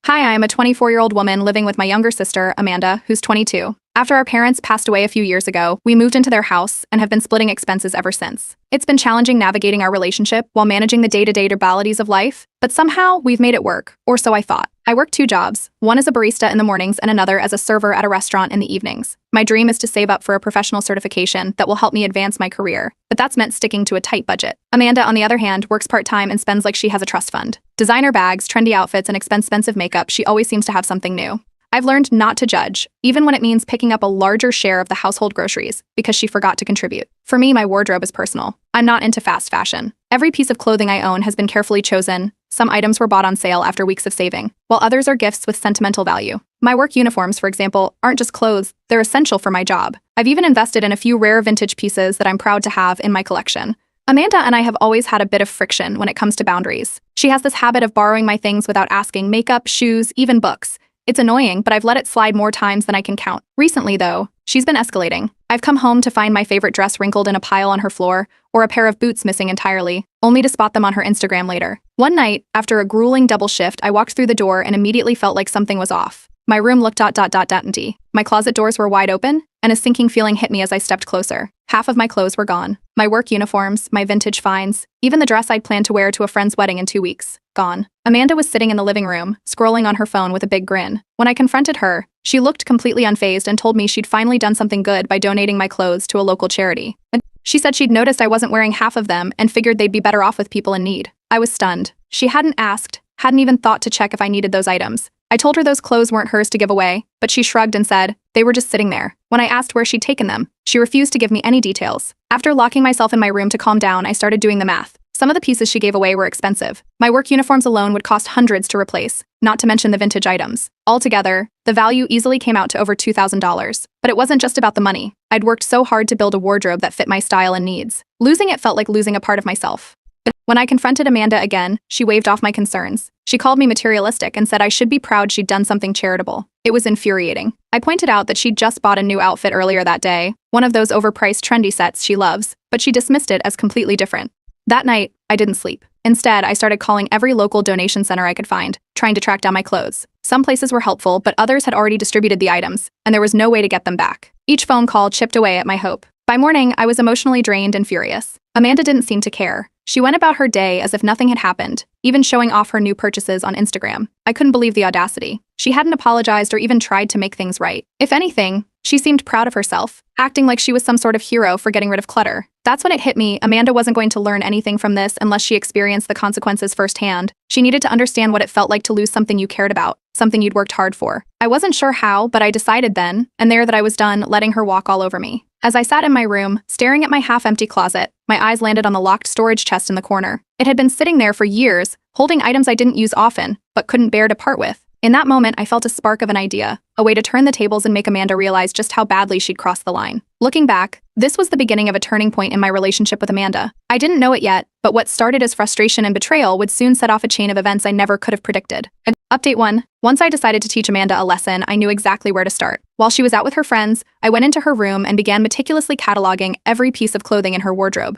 Hi, I'm a 24-year-old woman living with my younger sister, Amanda, who's 22. After our parents passed away a few years ago, we moved into their house and have been splitting expenses ever since. It's been challenging navigating our relationship while managing the day-to-day realities of life, but somehow we've made it work, or so I thought. I work two jobs, one as a barista in the mornings and another as a server at a restaurant in the evenings. My dream is to save up for a professional certification that will help me advance my career, but that's meant sticking to a tight budget. Amanda, on the other hand, works part-time and spends like she has a trust fund. Designer bags, trendy outfits, and expensive makeup, she always seems to have something new. I've learned not to judge, even when it means picking up a larger share of the household groceries, because she forgot to contribute. For me, my wardrobe is personal. I'm not into fast fashion. Every piece of clothing I own has been carefully chosen. Some items were bought on sale after weeks of saving, while others are gifts with sentimental value. My work uniforms, for example, aren't just clothes, they're essential for my job. I've even invested in a few rare vintage pieces that I'm proud to have in my collection. Amanda and I have always had a bit of friction when it comes to boundaries. She has this habit of borrowing my things without asking: makeup, shoes, even books. It's annoying, but I've let it slide more times than I can count. Recently, though, she's been escalating. I've come home to find my favorite dress wrinkled in a pile on her floor, or a pair of boots missing entirely, only to spot them on her Instagram later. One night, after a grueling double shift, I walked through the door and immediately felt like something was off. My room looked empty. My closet doors were wide open, and a sinking feeling hit me as I stepped closer. Half of my clothes were gone. My work uniforms, my vintage finds, even the dress I'd planned to wear to a friend's wedding in 2 weeks. Gone. Amanda was sitting in the living room, scrolling on her phone with a big grin. When I confronted her, she looked completely unfazed and told me she'd finally done something good by donating my clothes to a local charity. She said she'd noticed I wasn't wearing half of them and figured they'd be better off with people in need. I was stunned. She hadn't asked, hadn't even thought to check if I needed those items. I told her those clothes weren't hers to give away, but she shrugged and said they were just sitting there. When I asked where she'd taken them, she refused to give me any details. After locking myself in my room to calm down, I started doing the math. Some of the pieces she gave away were expensive. My work uniforms alone would cost hundreds to replace, not to mention the vintage items. Altogether, the value easily came out to over $2,000. But it wasn't just about the money. I'd worked so hard to build a wardrobe that fit my style and needs. Losing it felt like losing a part of myself. When I confronted Amanda again, she waved off my concerns. She called me materialistic and said I should be proud she'd done something charitable. It was infuriating. I pointed out that she'd just bought a new outfit earlier that day, one of those overpriced trendy sets she loves, but she dismissed it as completely different. That night, I didn't sleep. Instead, I started calling every local donation center I could find, trying to track down my clothes. Some places were helpful, but others had already distributed the items, and there was no way to get them back. Each phone call chipped away at my hope. By morning, I was emotionally drained and furious. Amanda didn't seem to care. She went about her day as if nothing had happened, even showing off her new purchases on Instagram. I couldn't believe the audacity. She hadn't apologized or even tried to make things right. If anything, she seemed proud of herself, acting like she was some sort of hero for getting rid of clutter. That's when it hit me: Amanda wasn't going to learn anything from this unless she experienced the consequences firsthand. She needed to understand what it felt like to lose something you cared about, something you'd worked hard for. I wasn't sure how, but I decided then and there that I was done letting her walk all over me. As I sat in my room, staring at my half-empty closet, my eyes landed on the locked storage chest in the corner. It had been sitting there for years, holding items I didn't use often, but couldn't bear to part with. In that moment, I felt a spark of an idea, a way to turn the tables and make Amanda realize just how badly she'd crossed the line. Looking back, this was the beginning of a turning point in my relationship with Amanda. I didn't know it yet, but what started as frustration and betrayal would soon set off a chain of events I never could have predicted. Update 1. Once I decided to teach Amanda a lesson, I knew exactly where to start. While she was out with her friends, I went into her room and began meticulously cataloging every piece of clothing in her wardrobe.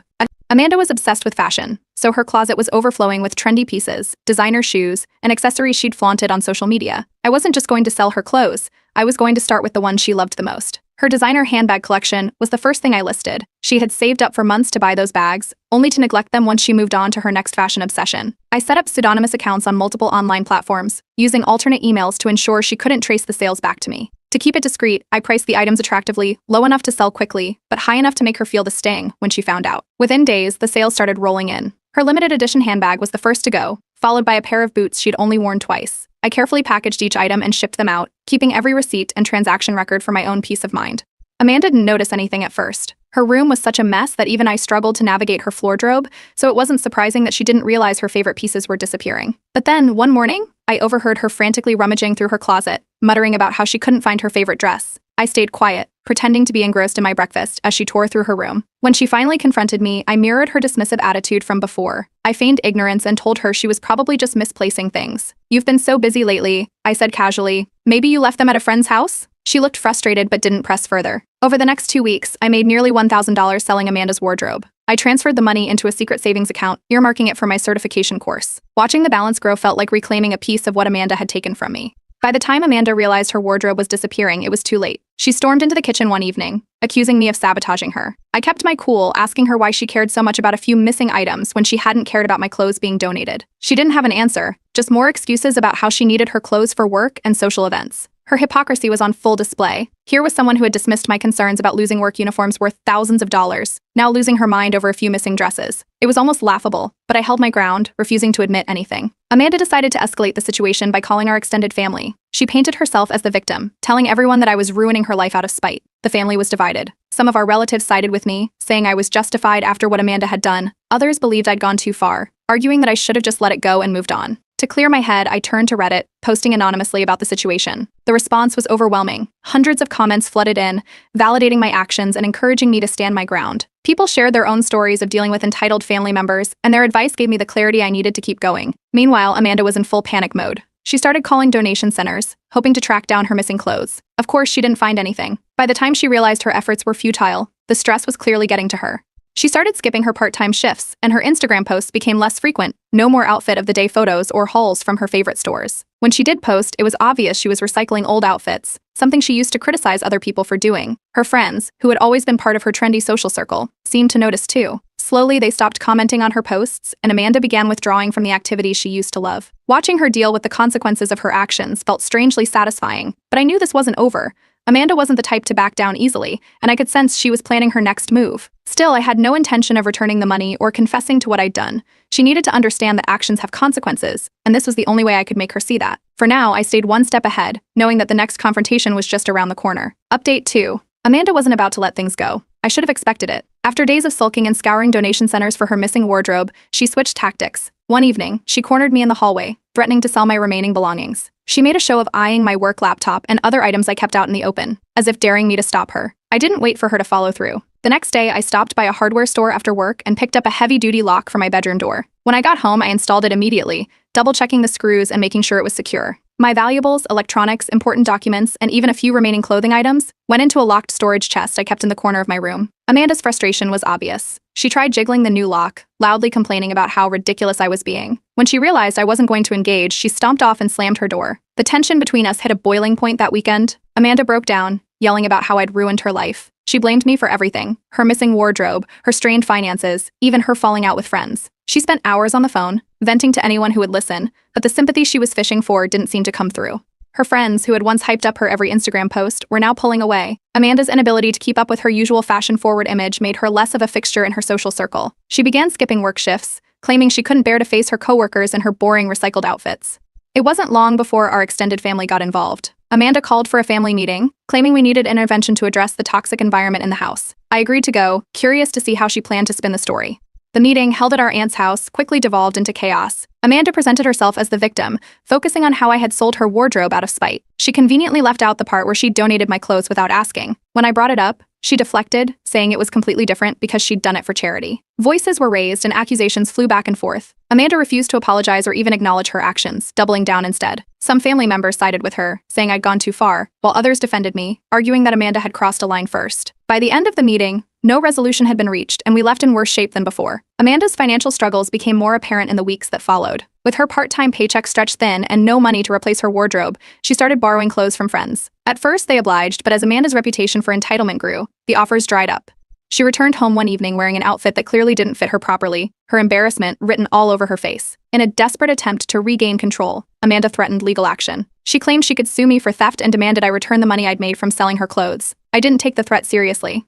Amanda was obsessed with fashion, so her closet was overflowing with trendy pieces, designer shoes, and accessories she'd flaunted on social media. I wasn't just going to sell her clothes, I was going to start with the ones she loved the most. Her designer handbag collection was the first thing I listed. She had saved up for months to buy those bags, only to neglect them once she moved on to her next fashion obsession. I set up pseudonymous accounts on multiple online platforms, using alternate emails to ensure she couldn't trace the sales back to me. To keep it discreet, I priced the items attractively, low enough to sell quickly, but high enough to make her feel the sting when she found out. Within days, the sales started rolling in. Her limited edition handbag was the first to go, followed by a pair of boots she'd only worn twice. I carefully packaged each item and shipped them out, keeping every receipt and transaction record for my own peace of mind. Amanda didn't notice anything at first. Her room was such a mess that even I struggled to navigate her wardrobe, so it wasn't surprising that she didn't realize her favorite pieces were disappearing. But then, one morning, I overheard her frantically rummaging through her closet, muttering about how she couldn't find her favorite dress. I stayed quiet, pretending to be engrossed in my breakfast as she tore through her room. When she finally confronted me, I mirrored her dismissive attitude from before. I feigned ignorance and told her she was probably just misplacing things. "You've been so busy lately," I said casually. "Maybe you left them at a friend's house?" She looked frustrated but didn't press further. Over the next 2 weeks, I made nearly $1,000 selling Amanda's wardrobe. I transferred the money into a secret savings account, earmarking it for my certification course. Watching the balance grow felt like reclaiming a piece of what Amanda had taken from me. By the time Amanda realized her wardrobe was disappearing, it was too late. She stormed into the kitchen one evening, accusing me of sabotaging her. I kept my cool, asking her why she cared so much about a few missing items when she hadn't cared about my clothes being donated. She didn't have an answer, just more excuses about how she needed her clothes for work and social events. Her hypocrisy was on full display. Here was someone who had dismissed my concerns about losing work uniforms worth thousands of dollars, now losing her mind over a few missing dresses. It was almost laughable, but I held my ground, refusing to admit anything. Amanda decided to escalate the situation by calling our extended family. She painted herself as the victim, telling everyone that I was ruining her life out of spite. The family was divided. Some of our relatives sided with me, saying I was justified after what Amanda had done. Others believed I'd gone too far, arguing that I should have just let it go and moved on. To clear my head, I turned to Reddit, posting anonymously about the situation. The response was overwhelming. Hundreds of comments flooded in, validating my actions and encouraging me to stand my ground. People shared their own stories of dealing with entitled family members, and their advice gave me the clarity I needed to keep going. Meanwhile, Amanda was in full panic mode. She started calling donation centers, hoping to track down her missing clothes. Of course, she didn't find anything. By the time she realized her efforts were futile, the stress was clearly getting to her. She started skipping her part-time shifts, and her Instagram posts became less frequent. No more outfit of the day photos or hauls from her favorite stores. When she did post, it was obvious she was recycling old outfits, something she used to criticize other people for doing. Her friends, who had always been part of her trendy social circle, seemed to notice too. Slowly, they stopped commenting on her posts, and Amanda began withdrawing from the activities she used to love. Watching her deal with the consequences of her actions felt strangely satisfying, but I knew this wasn't over. Amanda wasn't the type to back down easily, and I could sense she was planning her next move. Still, I had no intention of returning the money or confessing to what I'd done. She needed to understand that actions have consequences, and this was the only way I could make her see that. For now, I stayed one step ahead, knowing that the next confrontation was just around the corner. Update 2. Amanda wasn't about to let things go. I should have expected it. After days of sulking and scouring donation centers for her missing wardrobe, she switched tactics. One evening, she cornered me in the hallway, threatening to sell my remaining belongings. She made a show of eyeing my work laptop and other items I kept out in the open, as if daring me to stop her. I didn't wait for her to follow through. The next day, I stopped by a hardware store after work and picked up a heavy-duty lock for my bedroom door. When I got home, I installed it immediately, double-checking the screws and making sure it was secure. My valuables, electronics, important documents, and even a few remaining clothing items went into a locked storage chest I kept in the corner of my room. Amanda's frustration was obvious. She tried jiggling the new lock, loudly complaining about how ridiculous I was being. When she realized I wasn't going to engage, she stomped off and slammed her door. The tension between us hit a boiling point that weekend. Amanda broke down, yelling about how I'd ruined her life. She blamed me for everything: her missing wardrobe, her strained finances, even her falling out with friends. She spent hours on the phone, venting to anyone who would listen, but the sympathy she was fishing for didn't seem to come through. Her friends, who had once hyped up her every Instagram post, were now pulling away. Amanda's inability to keep up with her usual fashion-forward image made her less of a fixture in her social circle. She began skipping work shifts, claiming she couldn't bear to face her coworkers in her boring recycled outfits. It wasn't long before our extended family got involved. Amanda called for a family meeting, claiming we needed intervention to address the toxic environment in the house. I agreed to go, curious to see how she planned to spin the story. The meeting, held at our aunt's house, quickly devolved into chaos. Amanda presented herself as the victim, focusing on how I had sold her wardrobe out of spite. She conveniently left out the part where she donated my clothes without asking. When I brought it up, she deflected, saying it was completely different because she'd done it for charity. Voices were raised and accusations flew back and forth. Amanda refused to apologize or even acknowledge her actions, doubling down instead. Some family members sided with her, saying I'd gone too far, while others defended me, arguing that Amanda had crossed a line first. By the end of the meeting, no resolution had been reached, and we left in worse shape than before. Amanda's financial struggles became more apparent in the weeks that followed. With her part-time paycheck stretched thin and no money to replace her wardrobe, she started borrowing clothes from friends. At first, they obliged, but as Amanda's reputation for entitlement grew, the offers dried up. She returned home one evening wearing an outfit that clearly didn't fit her properly, her embarrassment written all over her face. In a desperate attempt to regain control, Amanda threatened legal action. She claimed she could sue me for theft and demanded I return the money I'd made from selling her clothes. I didn't take the threat seriously.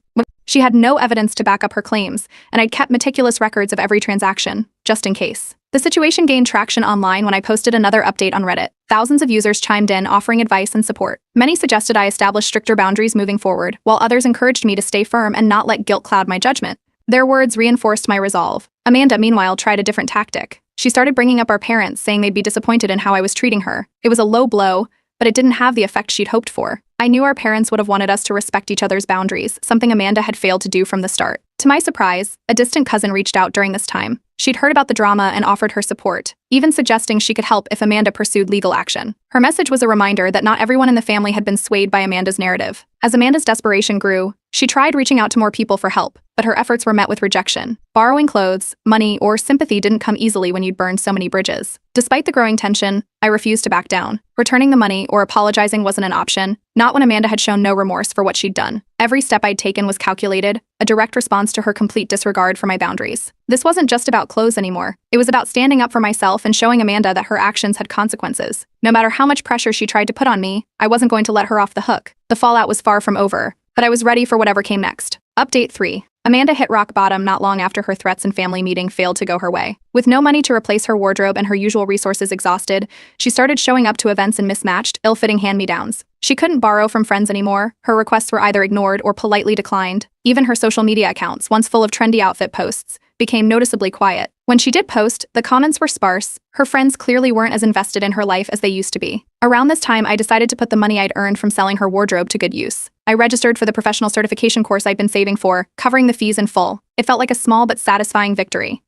She had no evidence to back up her claims, and I'd kept meticulous records of every transaction, just in case. The situation gained traction online when I posted another update on Reddit. Thousands of users chimed in, offering advice and support. Many suggested I establish stricter boundaries moving forward, while others encouraged me to stay firm and not let guilt cloud my judgment. Their words reinforced my resolve. Amanda, meanwhile, tried a different tactic. She started bringing up our parents, saying they'd be disappointed in how I was treating her. It was a low blow, but it didn't have the effect she'd hoped for. I knew our parents would have wanted us to respect each other's boundaries, something Amanda had failed to do from the start. To my surprise, a distant cousin reached out during this time. She'd heard about the drama and offered her support, even suggesting she could help if Amanda pursued legal action. Her message was a reminder that not everyone in the family had been swayed by Amanda's narrative. As Amanda's desperation grew, she tried reaching out to more people for help, but her efforts were met with rejection. Borrowing clothes, money, or sympathy didn't come easily when you'd burned so many bridges. Despite the growing tension, I refused to back down. Returning the money or apologizing wasn't an option, not when Amanda had shown no remorse for what she'd done. Every step I'd taken was calculated, a direct response to her complete disregard for my boundaries. This wasn't just about clothes anymore. It was about standing up for myself and showing Amanda that her actions had consequences. No matter how much pressure she tried to put on me, I wasn't going to let her off the hook. The fallout was far from over, but I was ready for whatever came next. Update 3. Amanda hit rock bottom not long after her threats and family meeting failed to go her way. With no money to replace her wardrobe and her usual resources exhausted, she started showing up to events in mismatched, ill-fitting hand-me-downs. She couldn't borrow from friends anymore, her requests were either ignored or politely declined. Even her social media accounts, once full of trendy outfit posts, became noticeably quiet. When she did post, the comments were sparse. Her friends clearly weren't as invested in her life as they used to be. Around this time, I decided to put the money I'd earned from selling her wardrobe to good use. I registered for the professional certification course I'd been saving for, covering the fees in full. It felt like a small but satisfying victory.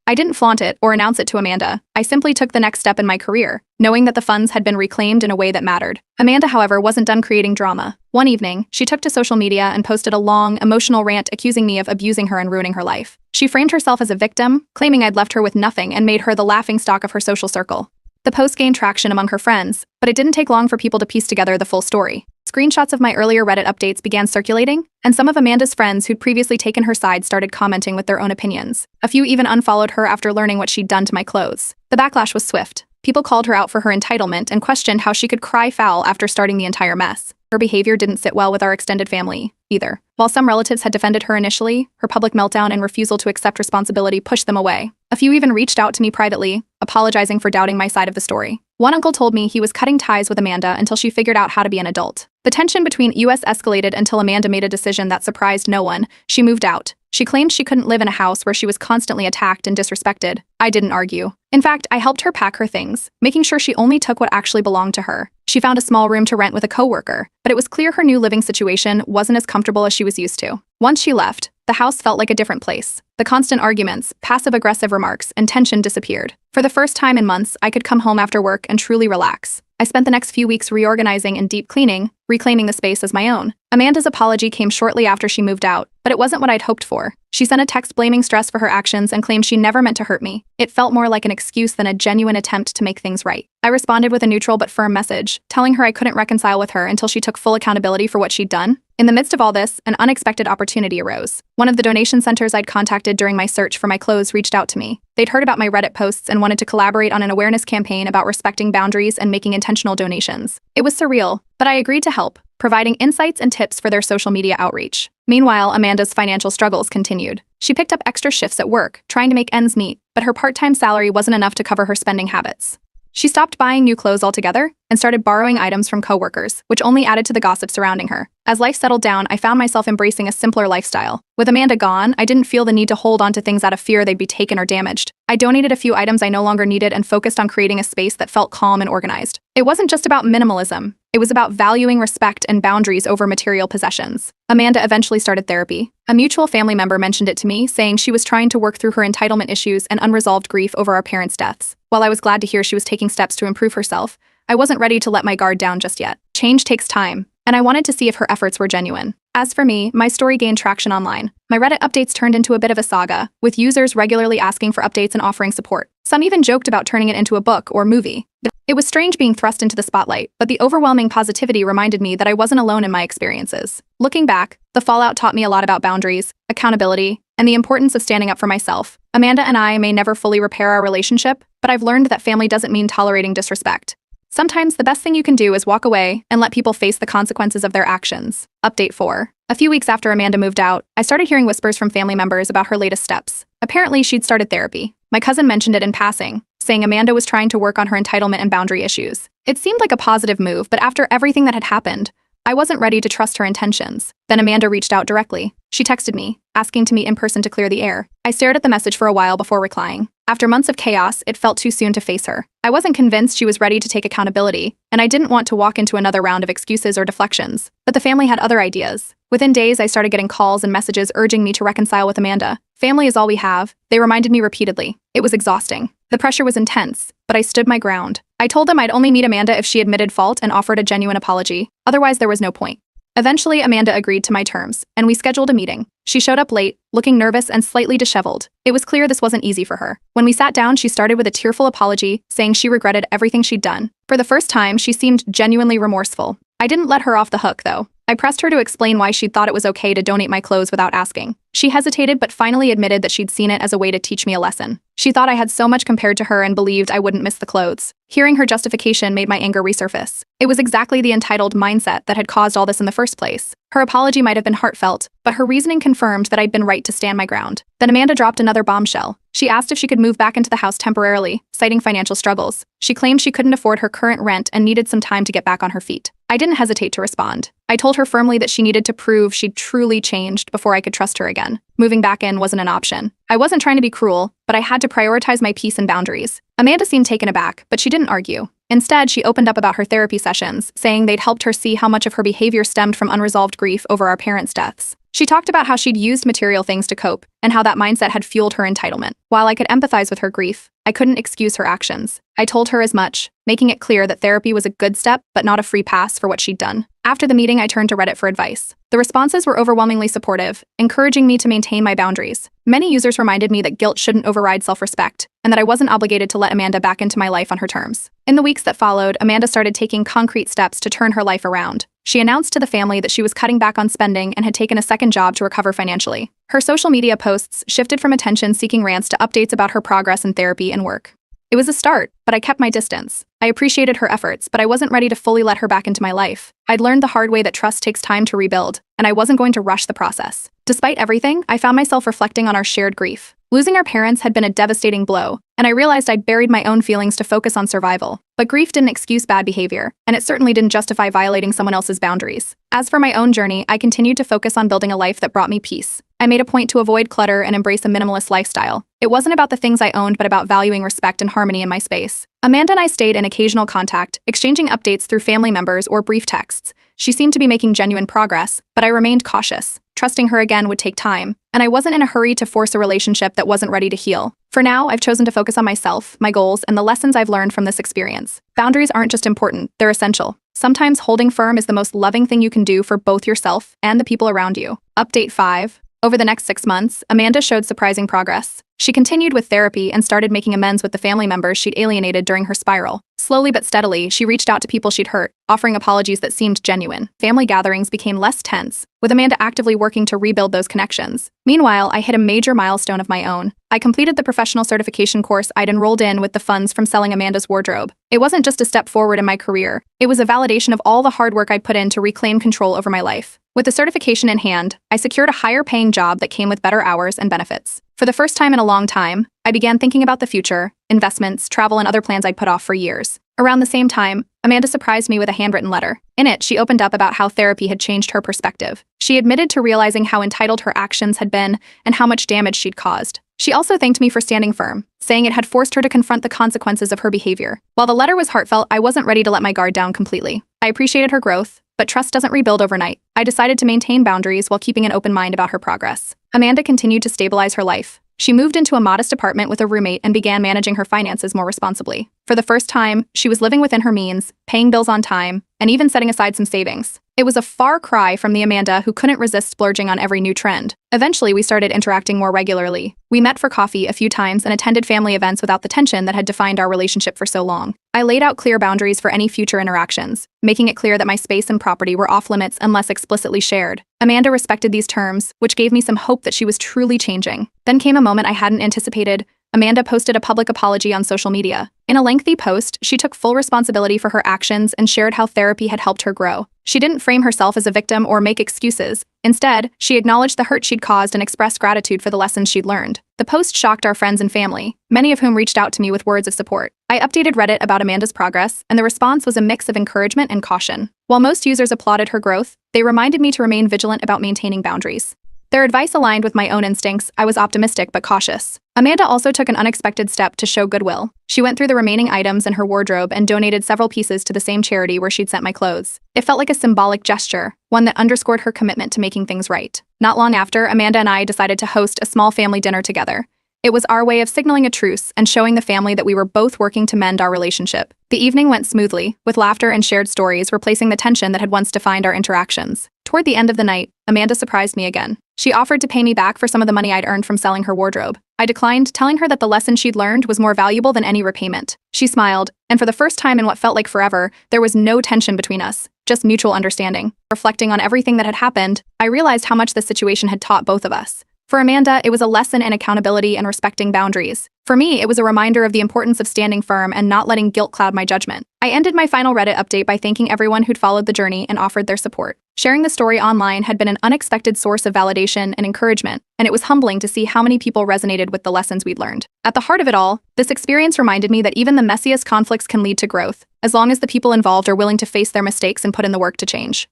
I didn't flaunt it or announce it to Amanda. I simply took the next step in my career, knowing that the funds had been reclaimed in a way that mattered. Amanda, however, wasn't done creating drama. One evening, she took to social media and posted a long, emotional rant accusing me of abusing her and ruining her life. She framed herself as a victim, claiming I'd left her with nothing and made her the laughingstock of her social circle. The post gained traction among her friends, but it didn't take long for people to piece together the full story. Screenshots of my earlier Reddit updates began circulating, and some of Amanda's friends who'd previously taken her side started commenting with their own opinions. A few even unfollowed her after learning what she'd done to my clothes. The backlash was swift. People called her out for her entitlement and questioned how she could cry foul after starting the entire mess. Her behavior didn't sit well with our extended family, either. While some relatives had defended her initially, her public meltdown and refusal to accept responsibility pushed them away. A few even reached out to me privately, apologizing for doubting my side of the story. One uncle told me he was cutting ties with Amanda until she figured out how to be an adult. The tension between us escalated until Amanda made a decision that surprised no one. She moved out. She claimed she couldn't live in a house where she was constantly attacked and disrespected. I didn't argue. In fact, I helped her pack her things, making sure she only took what actually belonged to her. She found a small room to rent with a coworker, but it was clear her new living situation wasn't as comfortable as she was used to. Once she left, the house felt like a different place. The constant arguments, passive-aggressive remarks, and tension disappeared. For the first time in months, I could come home after work and truly relax. I spent the next few weeks reorganizing and deep cleaning, reclaiming the space as my own. Amanda's apology came shortly after she moved out, but it wasn't what I'd hoped for. She sent a text blaming stress for her actions and claimed she never meant to hurt me. It felt more like an excuse than a genuine attempt to make things right. I responded with a neutral but firm message, telling her I couldn't reconcile with her until she took full accountability for what she'd done. In the midst of all this, an unexpected opportunity arose. One of the donation centers I'd contacted during my search for my clothes reached out to me. They'd heard about my Reddit posts and wanted to collaborate on an awareness campaign about respecting boundaries and making intentional donations. It was surreal, but I agreed to help, providing insights and tips for their social media outreach. Meanwhile, Amanda's financial struggles continued. She picked up extra shifts at work, trying to make ends meet, but her part-time salary wasn't enough to cover her spending habits. She stopped buying new clothes altogether and started borrowing items from coworkers, which only added to the gossip surrounding her. As life settled down, I found myself embracing a simpler lifestyle. With Amanda gone, I didn't feel the need to hold on to things out of fear they'd be taken or damaged. I donated a few items I no longer needed and focused on creating a space that felt calm and organized. It wasn't just about minimalism. It was about valuing respect and boundaries over material possessions. Amanda eventually started therapy. A mutual family member mentioned it to me, saying she was trying to work through her entitlement issues and unresolved grief over our parents' deaths. While I was glad to hear she was taking steps to improve herself, I wasn't ready to let my guard down just yet. Change takes time, and I wanted to see if her efforts were genuine. As for me, my story gained traction online. My Reddit updates turned into a bit of a saga, with users regularly asking for updates and offering support. Some even joked about turning it into a book or movie. It was strange being thrust into the spotlight, but the overwhelming positivity reminded me that I wasn't alone in my experiences. Looking back, the fallout taught me a lot about boundaries, accountability, and the importance of standing up for myself. Amanda and I may never fully repair our relationship, but I've learned that family doesn't mean tolerating disrespect. Sometimes the best thing you can do is walk away and let people face the consequences of their actions. Update 4. A few weeks after Amanda moved out, I started hearing whispers from family members about her latest steps. Apparently, she'd started therapy. My cousin mentioned it in passing, saying Amanda was trying to work on her entitlement and boundary issues. It seemed like a positive move, but after everything that had happened, I wasn't ready to trust her intentions. Then Amanda reached out directly. She texted me, asking to meet in person to clear the air. I stared at the message for a while before replying. After months of chaos, it felt too soon to face her. I wasn't convinced she was ready to take accountability, and I didn't want to walk into another round of excuses or deflections. But the family had other ideas. Within days, I started getting calls and messages urging me to reconcile with Amanda. Family is all we have, they reminded me repeatedly. It was exhausting. The pressure was intense, but I stood my ground. I told them I'd only meet Amanda if she admitted fault and offered a genuine apology. Otherwise, there was no point. Eventually, Amanda agreed to my terms, and we scheduled a meeting. She showed up late, looking nervous and slightly disheveled. It was clear this wasn't easy for her. When we sat down, she started with a tearful apology, saying she regretted everything she'd done. For the first time, she seemed genuinely remorseful. I didn't let her off the hook, though. I pressed her to explain why she'd thought it was okay to donate my clothes without asking. She hesitated but finally admitted that she'd seen it as a way to teach me a lesson. She thought I had so much compared to her and believed I wouldn't miss the clothes. Hearing her justification made my anger resurface. It was exactly the entitled mindset that had caused all this in the first place. Her apology might have been heartfelt, but her reasoning confirmed that I'd been right to stand my ground. Then Amanda dropped another bombshell. She asked if she could move back into the house temporarily, citing financial struggles. She claimed she couldn't afford her current rent and needed some time to get back on her feet. I didn't hesitate to respond. I told her firmly that she needed to prove she'd truly changed before I could trust her again. Moving back in wasn't an option. I wasn't trying to be cruel, but I had to prioritize my peace and boundaries. Amanda seemed taken aback, but she didn't argue. Instead, she opened up about her therapy sessions, saying they'd helped her see how much of her behavior stemmed from unresolved grief over our parents' deaths. She talked about how she'd used material things to cope, and how that mindset had fueled her entitlement. While I could empathize with her grief, I couldn't excuse her actions. I told her as much, making it clear that therapy was a good step, but not a free pass for what she'd done. After the meeting, I turned to Reddit for advice. The responses were overwhelmingly supportive, encouraging me to maintain my boundaries. Many users reminded me that guilt shouldn't override self-respect, and that I wasn't obligated to let Amanda back into my life on her terms. In the weeks that followed, Amanda started taking concrete steps to turn her life around. She announced to the family that she was cutting back on spending and had taken a second job to recover financially. Her social media posts shifted from attention-seeking rants to updates about her progress in therapy and work. It was a start, but I kept my distance. I appreciated her efforts, but I wasn't ready to fully let her back into my life. I'd learned the hard way that trust takes time to rebuild, and I wasn't going to rush the process. Despite everything, I found myself reflecting on our shared grief. Losing our parents had been a devastating blow, and I realized I'd buried my own feelings to focus on survival. But grief didn't excuse bad behavior, and it certainly didn't justify violating someone else's boundaries. As for my own journey, I continued to focus on building a life that brought me peace. I made a point to avoid clutter and embrace a minimalist lifestyle. It wasn't about the things I owned, but about valuing respect and harmony in my space. Amanda and I stayed in occasional contact, exchanging updates through family members or brief texts. She seemed to be making genuine progress, but I remained cautious. Trusting her again would take time, and I wasn't in a hurry to force a relationship that wasn't ready to heal. For now, I've chosen to focus on myself, my goals, and the lessons I've learned from this experience. Boundaries aren't just important, they're essential. Sometimes holding firm is the most loving thing you can do for both yourself and the people around you. Update 5. Over the next 6 months, Amanda showed surprising progress. She continued with therapy and started making amends with the family members she'd alienated during her spiral. Slowly but steadily, she reached out to people she'd hurt, offering apologies that seemed genuine. Family gatherings became less tense, with Amanda actively working to rebuild those connections. Meanwhile, I hit a major milestone of my own. I completed the professional certification course I'd enrolled in with the funds from selling Amanda's wardrobe. It wasn't just a step forward in my career, it was a validation of all the hard work I'd put in to reclaim control over my life. With the certification in hand, I secured a higher-paying job that came with better hours and benefits. For the first time in a long time, I began thinking about the future, investments, travel, and other plans I'd put off for years. Around the same time, Amanda surprised me with a handwritten letter. In it, she opened up about how therapy had changed her perspective. She admitted to realizing how entitled her actions had been and how much damage she'd caused. She also thanked me for standing firm, saying it had forced her to confront the consequences of her behavior. While the letter was heartfelt, I wasn't ready to let my guard down completely. I appreciated her growth, but trust doesn't rebuild overnight. I decided to maintain boundaries while keeping an open mind about her progress. Amanda continued to stabilize her life. She moved into a modest apartment with a roommate and began managing her finances more responsibly. For the first time, she was living within her means, paying bills on time, and even setting aside some savings. It was a far cry from the Amanda who couldn't resist splurging on every new trend. Eventually, we started interacting more regularly. We met for coffee a few times and attended family events without the tension that had defined our relationship for so long. I laid out clear boundaries for any future interactions, making it clear that my space and property were off limits unless explicitly shared. Amanda respected these terms, which gave me some hope that she was truly changing. Then came a moment I hadn't anticipated. Amanda posted a public apology on social media. In a lengthy post, she took full responsibility for her actions and shared how therapy had helped her grow. She didn't frame herself as a victim or make excuses. Instead, she acknowledged the hurt she'd caused and expressed gratitude for the lessons she'd learned. The post shocked our friends and family, many of whom reached out to me with words of support. I updated Reddit about Amanda's progress, and the response was a mix of encouragement and caution. While most users applauded her growth, they reminded me to remain vigilant about maintaining boundaries. Their advice aligned with my own instincts. I was optimistic but cautious. Amanda also took an unexpected step to show goodwill. She went through the remaining items in her wardrobe and donated several pieces to the same charity where she'd sent my clothes. It felt like a symbolic gesture, one that underscored her commitment to making things right. Not long after, Amanda and I decided to host a small family dinner together. It was our way of signaling a truce and showing the family that we were both working to mend our relationship. The evening went smoothly, with laughter and shared stories replacing the tension that had once defined our interactions. Toward the end of the night, Amanda surprised me again. She offered to pay me back for some of the money I'd earned from selling her wardrobe. I declined, telling her that the lesson she'd learned was more valuable than any repayment. She smiled, and for the first time in what felt like forever, there was no tension between us, just mutual understanding. Reflecting on everything that had happened, I realized how much the situation had taught both of us. For Amanda, it was a lesson in accountability and respecting boundaries. For me, it was a reminder of the importance of standing firm and not letting guilt cloud my judgment. I ended my final Reddit update by thanking everyone who'd followed the journey and offered their support. Sharing the story online had been an unexpected source of validation and encouragement, and it was humbling to see how many people resonated with the lessons we'd learned. At the heart of it all, this experience reminded me that even the messiest conflicts can lead to growth, as long as the people involved are willing to face their mistakes and put in the work to change.